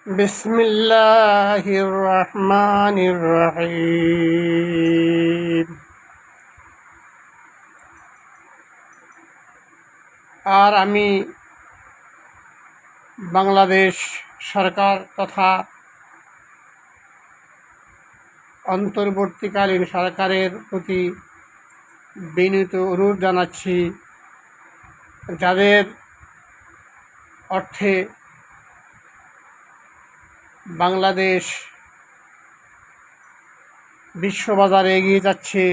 বিসমিল্লাহির রহমানির রহিম। আর আমি বাংলাদেশ সরকার তথা অন্তর্বর্তীকালীন সরকারের প্রতি বিনীত অনুরোধ জানাচ্ছি, যাদের অর্থে বাংলাদেশ বিশ্ববাজারে এগিয়ে যাচ্ছে,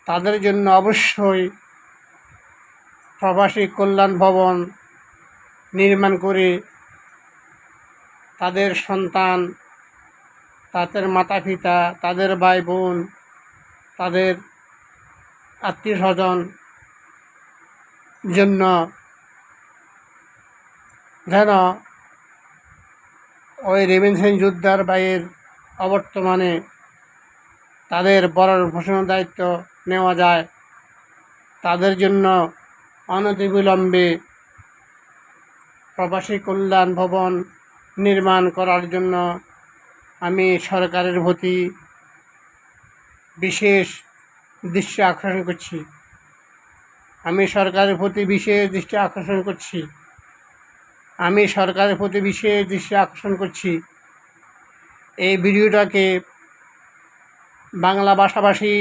তাদের জন্য অবশ্যই প্রবাসী কল্যাণ ভবন নির্মাণ করে তাদের সন্তান, তাদের মাতা পিতা, তাদের ভাই বোন, তাদের আত্মীয় স্বজন জন্য যেন ওই রেমিটেন্স যোদ্ধার ভাইয়ের অবর্তমানে তাদের ভরণ পোষণের দায়িত্ব নেওয়া যায়, তাদের জন্য অনতিবিলম্বে প্রবাসী কল্যাণ ভবন নির্মাণ করার জন্য আমি সরকারের প্রতি বিশেষ দৃষ্টি আকর্ষণ করছি। আমি সরকারের প্রতি বিশেষ দৃষ্টি আকর্ষণ করছি। এই ভিডিওটাকে বাংলা ভাষাভাষী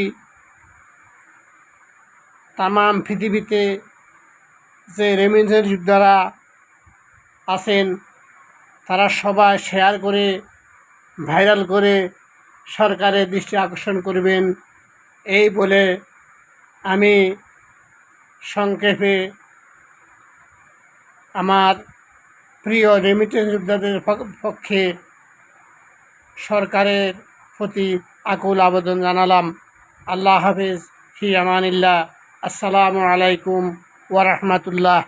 তামাম পৃথিবীতে যে রেমিটেন্স যোদ্ধারা আছেন, তারা সবাই শেয়ার করে ভাইরাল করে সরকারের দৃষ্টি আকর্ষণ করবেন। এই বলে আমি সংক্ষেপে আমার প্রিয় রেমিটেন্স যোদ্ধাদের পক্ষে সরকারের প্রতি আকুল আবেদন জানালাম। আল্লাহ হাফেজ, ফি আমানিল্লাহ। আসসালামু আলাইকুম ওয়া রাহমাতুল্লাহ।